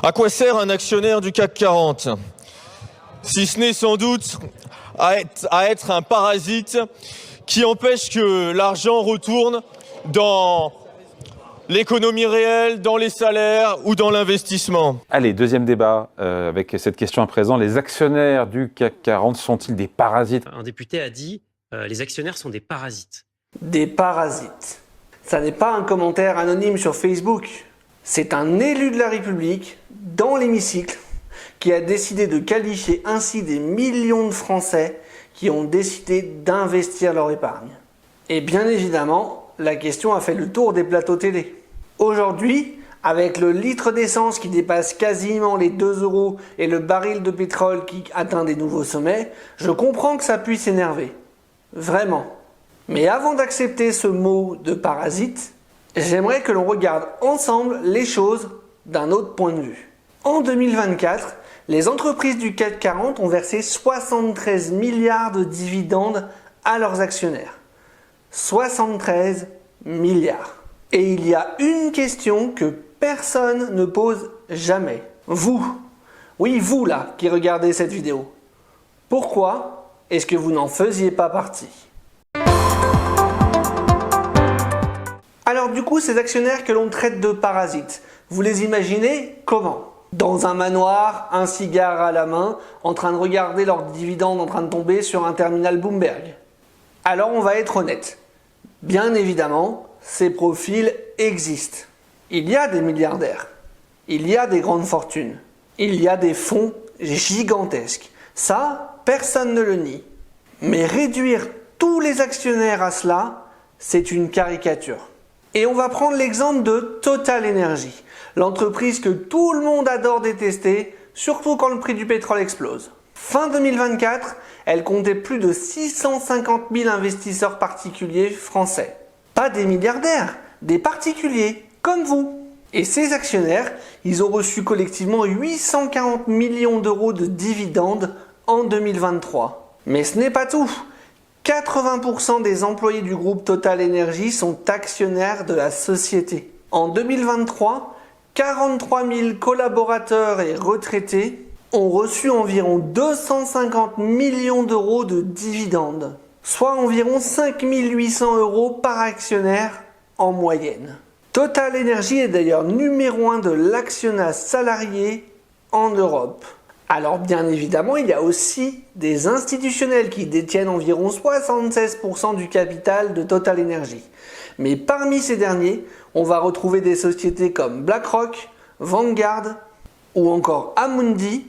À quoi sert un actionnaire du CAC 40? Si ce n'est sans doute à être un parasite qui empêche que l'argent retourne dans l'économie réelle, dans les salaires ou dans l'investissement. Allez, deuxième débat avec cette question à présent. Les actionnaires du CAC 40 sont-ils des parasites? Un député a dit les actionnaires sont des parasites. Des parasites. Ça n'est pas un commentaire anonyme sur Facebook. C'est un élu de la République, dans l'hémicycle, qui a décidé de qualifier ainsi des millions de Français qui ont décidé d'investir leur épargne. Et bien évidemment, la question a fait le tour des plateaux télé. Aujourd'hui, avec le litre d'essence qui dépasse quasiment les 2 € et le baril de pétrole qui atteint des nouveaux sommets, je comprends que ça puisse énerver. Vraiment. Mais avant d'accepter ce mot de parasite, j'aimerais que l'on regarde ensemble les choses d'un autre point de vue. En 2024, les entreprises du CAC 40 ont versé 73 milliards de dividendes à leurs actionnaires. 73 milliards. Et il y a une question que personne ne pose jamais. Vous, oui vous là, qui regardez cette vidéo. Pourquoi est-ce que vous n'en faisiez pas partie? Alors du coup, ces actionnaires que l'on traite de parasites, vous les imaginez comment? Dans un manoir, un cigare à la main, en train de regarder leurs dividendes en train de tomber sur un terminal Bloomberg. Alors on va être honnête. Bien évidemment, ces profils existent. Il y a des milliardaires. Il y a des grandes fortunes. Il y a des fonds gigantesques. Ça, personne ne le nie. Mais réduire tous les actionnaires à cela, c'est une caricature. Et on va prendre l'exemple de Total Energy, l'entreprise que tout le monde adore détester, surtout quand le prix du pétrole explose. Fin 2024, elle comptait plus de 650 000 investisseurs particuliers français. Pas des milliardaires, des particuliers, comme vous. Et ces actionnaires, ils ont reçu collectivement 840 millions d'euros de dividendes en 2023. Mais ce n'est pas tout. 80% des employés du groupe Total Energy sont actionnaires de la société. En 2023, 43 000 collaborateurs et retraités ont reçu environ 250 millions d'euros de dividendes, soit environ 5 800 € par actionnaire en moyenne. Total Energy est d'ailleurs numéro 1 de l'actionnat salarié en Europe. Alors bien évidemment, il y a aussi des institutionnels qui détiennent environ 76% du capital de Total Energy. Mais parmi ces derniers, on va retrouver des sociétés comme BlackRock, Vanguard ou encore Amundi,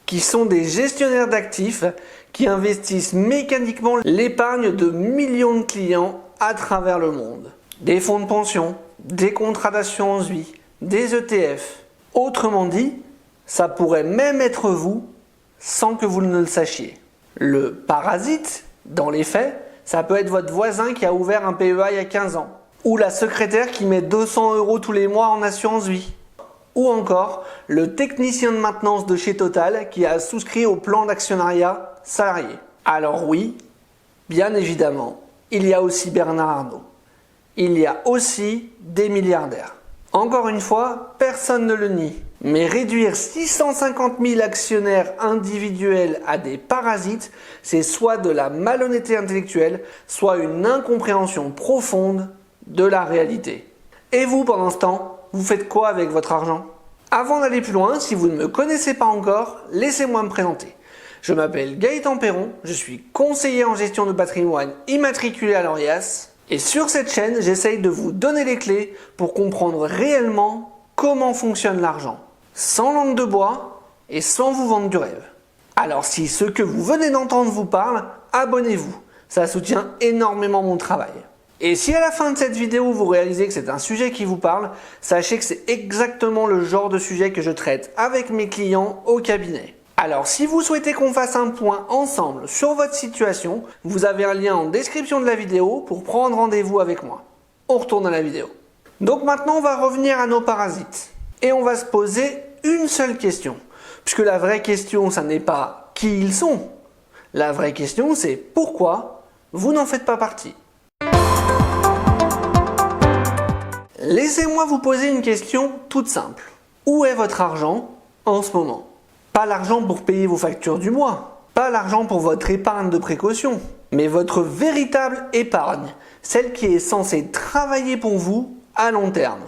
qui sont des gestionnaires d'actifs qui investissent mécaniquement l'épargne de millions de clients à travers le monde. Des fonds de pension, des contrats d'assurance vie, des ETF. Autrement dit, ça pourrait même être vous sans que vous ne le sachiez. Le parasite, dans les faits, ça peut être votre voisin qui a ouvert un PEA il y a 15 ans. Ou la secrétaire qui met 200 € tous les mois en assurance vie. Ou encore le technicien de maintenance de chez Total qui a souscrit au plan d'actionnariat salarié. Alors oui, bien évidemment, il y a aussi Bernard Arnault. Il y a aussi des milliardaires. Encore une fois, personne ne le nie. Mais réduire 650 000 actionnaires individuels à des parasites, c'est soit de la malhonnêteté intellectuelle, soit une incompréhension profonde de la réalité. Et vous, pendant ce temps, vous faites quoi avec votre argent? Avant d'aller plus loin, si vous ne me connaissez pas encore, laissez-moi me présenter. Je m'appelle Gaëtan Perron, je suis conseiller en gestion de patrimoine immatriculé à l'ORIAS. Et sur cette chaîne, j'essaye de vous donner les clés pour comprendre réellement comment fonctionne l'argent. Sans langue de bois et sans vous vendre du rêve. Alors si ce que vous venez d'entendre vous parle, abonnez-vous. Ça soutient énormément mon travail. Et si à la fin de cette vidéo vous réalisez que c'est un sujet qui vous parle, sachez que c'est exactement le genre de sujet que je traite avec mes clients au cabinet. Alors si vous souhaitez qu'on fasse un point ensemble sur votre situation, vous avez un lien en description de la vidéo pour prendre rendez-vous avec moi. On retourne à la vidéo. Donc maintenant on va revenir à nos parasites. Et on va se poser une seule question. Puisque la vraie question, ça n'est pas qui ils sont. La vraie question, c'est pourquoi vous n'en faites pas partie. Laissez-moi vous poser une question toute simple. Où est votre argent en ce moment. Pas l'argent pour payer vos factures du mois, pas l'argent pour votre épargne de précaution, mais votre véritable épargne, celle qui est censée travailler pour vous à long terme.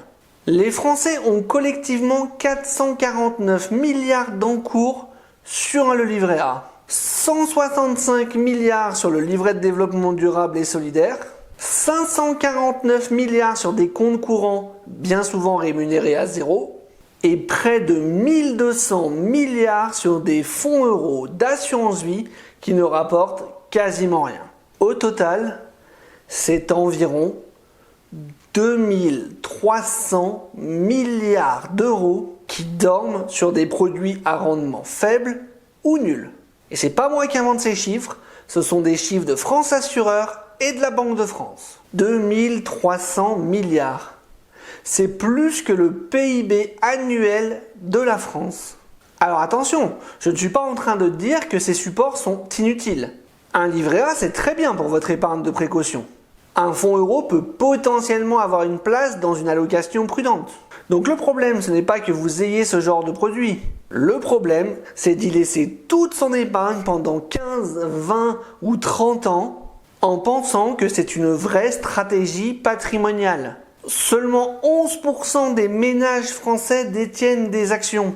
Les Français ont collectivement 449 milliards d'encours sur le livret A, 165 milliards sur le livret de développement durable et solidaire, 549 milliards sur des comptes courants bien souvent rémunérés à zéro, et près de 1200 milliards sur des fonds euros d'assurance vie qui ne rapportent quasiment rien. Au total, c'est environ 2300 milliards d'euros qui dorment sur des produits à rendement faible ou nul. Et c'est pas moi qui invente ces chiffres, ce sont des chiffres de France Assureur et de la Banque de France. 2300 milliards. C'est plus que le PIB annuel de la France. Alors attention, je ne suis pas en train de dire que ces supports sont inutiles. Un livret A, c'est très bien pour votre épargne de précaution. Un fonds euro peut potentiellement avoir une place dans une allocation prudente. Donc le problème, ce n'est pas que vous ayez ce genre de produit. Le problème, c'est d'y laisser toute son épargne pendant 15, 20 ou 30 ans en pensant que c'est une vraie stratégie patrimoniale. Seulement 11% des ménages français détiennent des actions.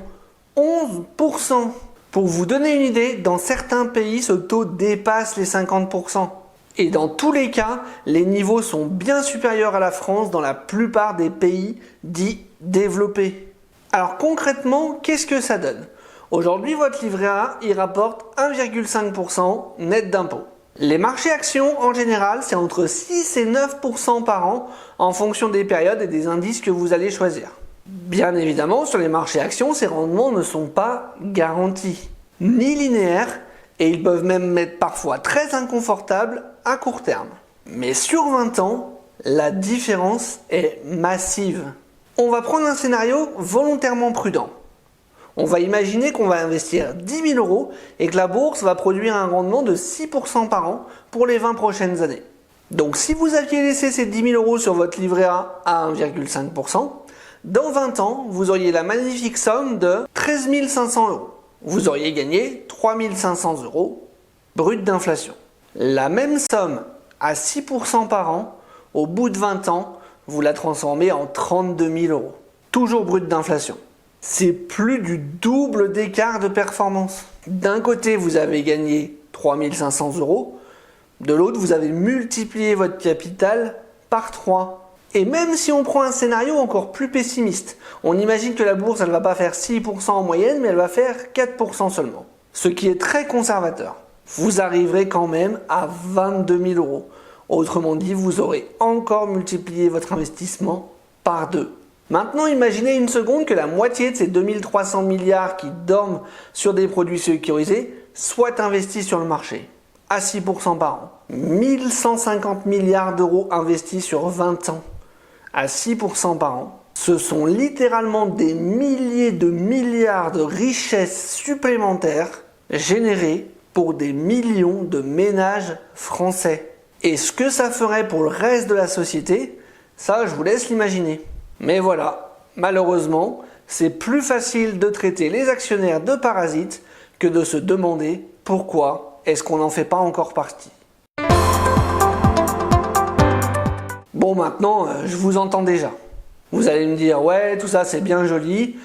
11%. Pour vous donner une idée, dans certains pays, ce taux dépasse les 50%. Et dans tous les cas, les niveaux sont bien supérieurs à la France dans la plupart des pays dits développés. Alors concrètement, qu'est-ce que ça donne? Aujourd'hui, votre livret A, il rapporte 1,5% net d'impôt. Les marchés actions, en général, c'est entre 6 et 9% par an en fonction des périodes et des indices que vous allez choisir. Bien évidemment, sur les marchés actions, ces rendements ne sont pas garantis, ni linéaires, et ils peuvent même être parfois très inconfortables à court terme. Mais sur 20 ans, la différence est massive. On va prendre un scénario volontairement prudent. On va imaginer qu'on va investir 10 000 euros et que la bourse va produire un rendement de 6% par an pour les 20 prochaines années. Donc si vous aviez laissé ces 10 000 euros sur votre livret A à 1,5%, dans 20 ans, vous auriez la magnifique somme de 13 500 euros. Vous auriez gagné 3 500 euros brut d'inflation. La même somme à 6% par an, au bout de 20 ans, vous la transformez en 32 000 euros. Toujours brut d'inflation. C'est plus du double d'écart de performance. D'un côté, vous avez gagné 3 500 euros. De l'autre, vous avez multiplié votre capital par 3. Et même si on prend un scénario encore plus pessimiste, on imagine que la bourse, elle ne va pas faire 6% en moyenne, mais elle va faire 4% seulement. Ce qui est très conservateur. Vous arriverez quand même à 22 000 euros. Autrement dit, vous aurez encore multiplié votre investissement par 2. Maintenant, imaginez une seconde que la moitié de ces 2300 milliards qui dorment sur des produits sécurisés soient investis sur le marché, à 6% par an. 1150 milliards d'euros investis sur 20 ans, à 6% par an. Ce sont littéralement des milliers de milliards de richesses supplémentaires générées pour des millions de ménages français. Et ce que ça ferait pour le reste de la société, ça, je vous laisse l'imaginer. Mais voilà, malheureusement, c'est plus facile de traiter les actionnaires de parasites que de se demander pourquoi est-ce qu'on n'en fait pas encore partie. Bon, maintenant, je vous entends déjà. Vous allez me dire, ouais, tout ça c'est bien joli,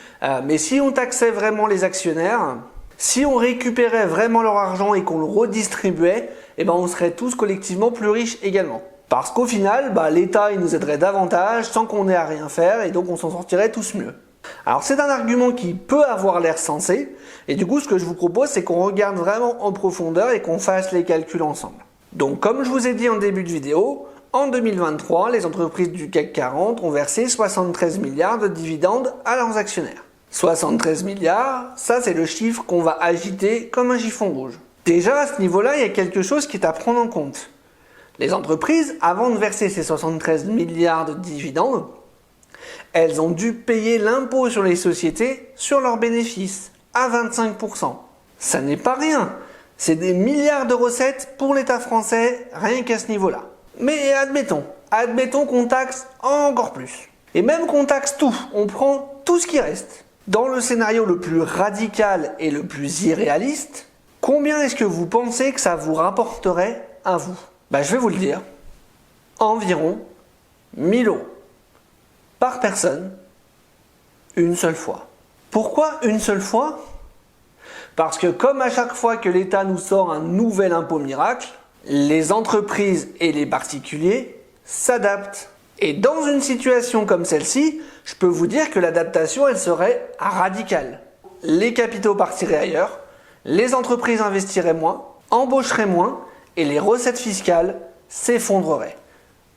mais si on taxait vraiment les actionnaires, si on récupérait vraiment leur argent et qu'on le redistribuait, eh ben on serait tous collectivement plus riches également. Parce qu'au final, l'État il nous aiderait davantage sans qu'on ait à rien faire et donc on s'en sortirait tous mieux. Alors c'est un argument qui peut avoir l'air sensé et du coup ce que je vous propose c'est qu'on regarde vraiment en profondeur et qu'on fasse les calculs ensemble. Donc comme je vous ai dit en début de vidéo, en 2023, les entreprises du CAC 40 ont versé 73 milliards de dividendes à leurs actionnaires. 73 milliards, ça c'est le chiffre qu'on va agiter comme un chiffon rouge. Déjà à ce niveau-là, il y a quelque chose qui est à prendre en compte. Les entreprises, avant de verser ces 73 milliards de dividendes, elles ont dû payer l'impôt sur les sociétés sur leurs bénéfices, à 25%. Ça n'est pas rien, c'est des milliards de recettes pour l'État français, rien qu'à ce niveau-là. Mais admettons qu'on taxe encore plus. Et même qu'on taxe tout, on prend tout ce qui reste. Dans le scénario le plus radical et le plus irréaliste, combien est-ce que vous pensez que ça vous rapporterait à vous? Je vais vous le dire. Environ 1000 € par personne, une seule fois. Pourquoi une seule fois? Parce que comme à chaque fois que l'État nous sort un nouvel impôt miracle, les entreprises et les particuliers s'adaptent. Et dans une situation comme celle-ci, je peux vous dire que l'adaptation, elle serait radicale. Les capitaux partiraient ailleurs, les entreprises investiraient moins, embaucheraient moins, et les recettes fiscales s'effondreraient.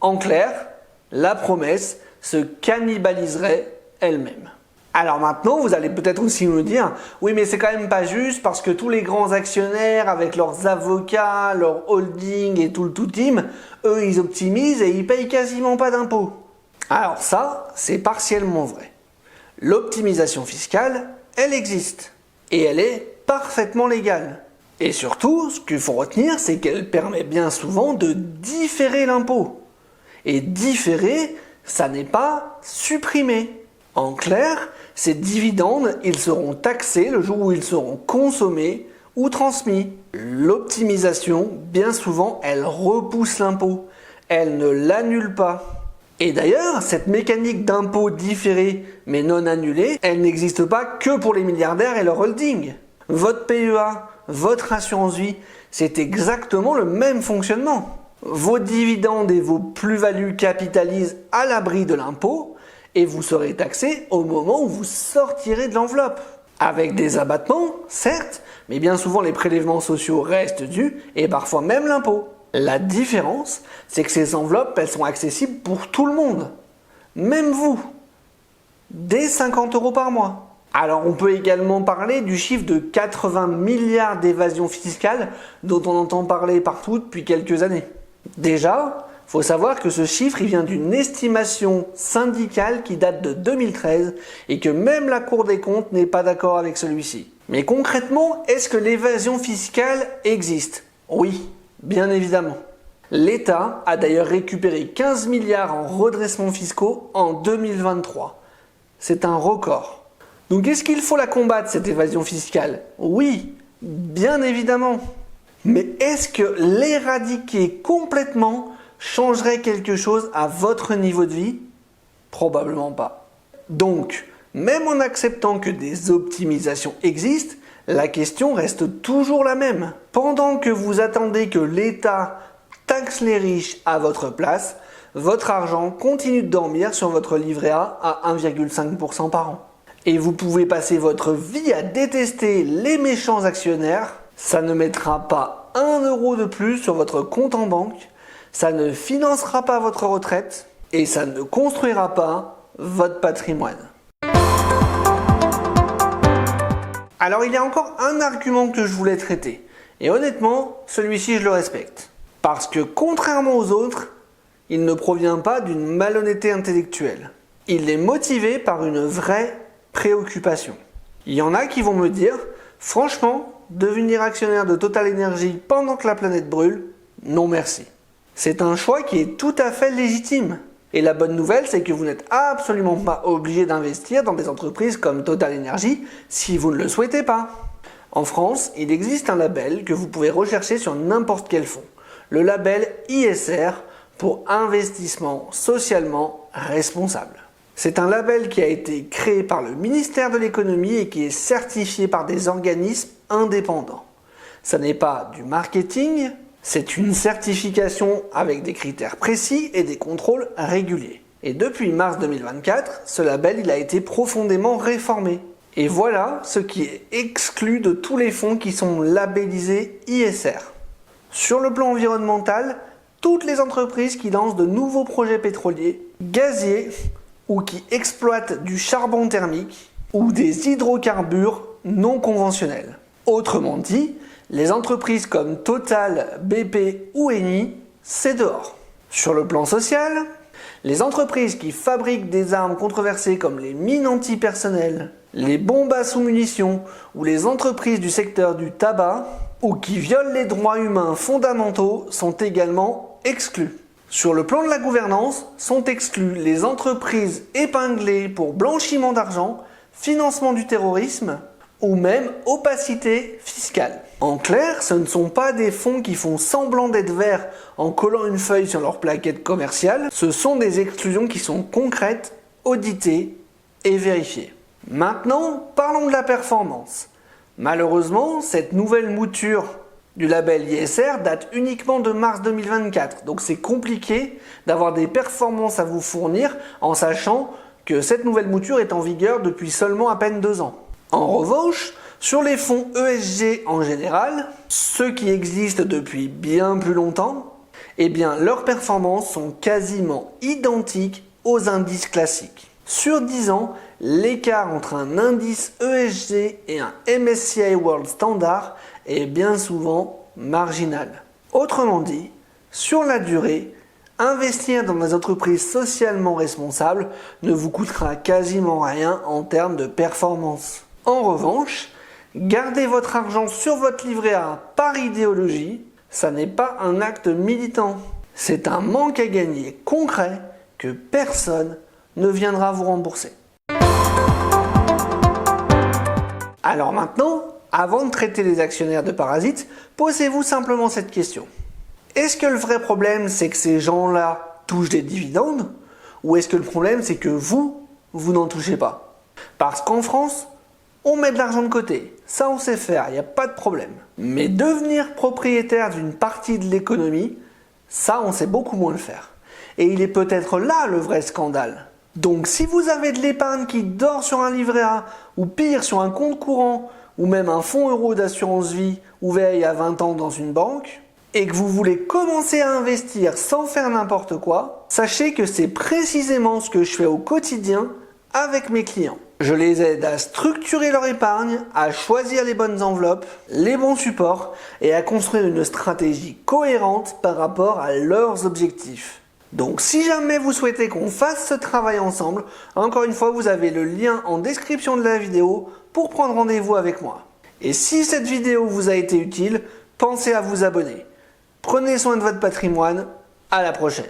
En clair, la promesse se cannibaliserait elle-même. Alors maintenant, vous allez peut-être aussi me dire, oui mais c'est quand même pas juste parce que tous les grands actionnaires avec leurs avocats, leurs holdings et tout le tout team, eux ils optimisent et ils payent quasiment pas d'impôts. Alors ça, c'est partiellement vrai. L'optimisation fiscale, elle existe et elle est parfaitement légale. Et surtout, ce qu'il faut retenir, c'est qu'elle permet bien souvent de différer l'impôt. Et différer, ça n'est pas supprimer. En clair, ces dividendes, ils seront taxés le jour où ils seront consommés ou transmis. L'optimisation, bien souvent, elle repousse l'impôt. Elle ne l'annule pas. Et d'ailleurs, cette mécanique d'impôt différé mais non annulé, elle n'existe pas que pour les milliardaires et leur holding. Votre PEA, votre assurance vie, c'est exactement le même fonctionnement. Vos dividendes et vos plus-values capitalisent à l'abri de l'impôt et vous serez taxé au moment où vous sortirez de l'enveloppe. Avec des abattements, certes, mais bien souvent les prélèvements sociaux restent dus et parfois même l'impôt. La différence, c'est que ces enveloppes, elles sont accessibles pour tout le monde. Même vous. Dès 50 € par mois. Alors on peut également parler du chiffre de 80 milliards d'évasion fiscale dont on entend parler partout depuis quelques années. Déjà, il faut savoir que ce chiffre il vient d'une estimation syndicale qui date de 2013 et que même la Cour des comptes n'est pas d'accord avec celui-ci. Mais concrètement, est-ce que l'évasion fiscale existe? Oui, bien évidemment. L'État a d'ailleurs récupéré 15 milliards en redressements fiscaux en 2023. C'est un record. Donc est-ce qu'il faut la combattre, cette évasion fiscale? Oui, bien évidemment. Mais est-ce que l'éradiquer complètement changerait quelque chose à votre niveau de vie? Probablement pas. Donc, même en acceptant que des optimisations existent, la question reste toujours la même. Pendant que vous attendez que l'État taxe les riches à votre place, votre argent continue de dormir sur votre livret A à 1,5% par an. Et vous pouvez passer votre vie à détester les méchants actionnaires, ça ne mettra pas 1 € de plus sur votre compte en banque, ça ne financera pas votre retraite et ça ne construira pas votre patrimoine. Alors il y a encore un argument que je voulais traiter, et honnêtement, celui-ci je le respecte. Parce que contrairement aux autres, il ne provient pas d'une malhonnêteté intellectuelle. Il est motivé par une vraie préoccupation. Il y en a qui vont me dire, franchement, devenir actionnaire de Total Energy pendant que la planète brûle, non merci. C'est un choix qui est tout à fait légitime. Et la bonne nouvelle, c'est que vous n'êtes absolument pas obligé d'investir dans des entreprises comme Total Energy si vous ne le souhaitez pas. En France, il existe un label que vous pouvez rechercher sur n'importe quel fonds. Le label ISR pour investissement socialement responsable. C'est un label qui a été créé par le ministère de l'économie et qui est certifié par des organismes indépendants. Ça n'est pas du marketing, c'est une certification avec des critères précis et des contrôles réguliers. Et depuis mars 2024, ce label il a été profondément réformé. Et voilà ce qui est exclu de tous les fonds qui sont labellisés ISR. Sur le plan environnemental, toutes les entreprises qui lancent de nouveaux projets pétroliers, gaziers ou qui exploitent du charbon thermique ou des hydrocarbures non conventionnels. Autrement dit, les entreprises comme Total, BP ou Eni, c'est dehors. Sur le plan social, les entreprises qui fabriquent des armes controversées comme les mines antipersonnelles, les bombes à sous-munitions ou les entreprises du secteur du tabac ou qui violent les droits humains fondamentaux sont également exclues. Sur le plan de la gouvernance, sont exclues les entreprises épinglées pour blanchiment d'argent, financement du terrorisme ou même opacité fiscale. En clair, ce ne sont pas des fonds qui font semblant d'être verts en collant une feuille sur leur plaquette commerciale, ce sont des exclusions qui sont concrètes, auditées et vérifiées. Maintenant, parlons de la performance. Malheureusement, cette nouvelle mouture du label ISR date uniquement de mars 2024, donc c'est compliqué d'avoir des performances à vous fournir en sachant que cette nouvelle mouture est en vigueur depuis seulement à peine 2 ans. En revanche, sur les fonds ESG en général, ceux qui existent depuis bien plus longtemps, eh bien leurs performances sont quasiment identiques aux indices classiques. Sur 10 ans, l'écart entre un indice ESG et un MSCI World Standard est bien souvent marginal. Autrement dit, sur la durée, investir dans des entreprises socialement responsables ne vous coûtera quasiment rien en termes de performance. En revanche, garder votre argent sur votre livret A par idéologie, ça n'est pas un acte militant. C'est un manque à gagner concret que personne ne viendra vous rembourser. Alors maintenant, avant de traiter les actionnaires de parasites, posez-vous simplement cette question. Est-ce que le vrai problème, c'est que ces gens-là touchent des dividendes? Ou est-ce que le problème, c'est que vous n'en touchez pas? Parce qu'en France, on met de l'argent de côté. Ça, on sait faire, il n'y a pas de problème. Mais devenir propriétaire d'une partie de l'économie, ça, on sait beaucoup moins le faire. Et il est peut-être là le vrai scandale. Donc si vous avez de l'épargne qui dort sur un livret A, ou pire sur un compte courant, ou même un fonds euro d'assurance vie ouvert il y a 20 ans dans une banque, et que vous voulez commencer à investir sans faire n'importe quoi, sachez que c'est précisément ce que je fais au quotidien avec mes clients. Je les aide à structurer leur épargne, à choisir les bonnes enveloppes, les bons supports et à construire une stratégie cohérente par rapport à leurs objectifs. Donc si jamais vous souhaitez qu'on fasse ce travail ensemble, encore une fois vous avez le lien en description de la vidéo pour prendre rendez-vous avec moi. Et si cette vidéo vous a été utile, pensez à vous abonner. Prenez soin de votre patrimoine, à la prochaine.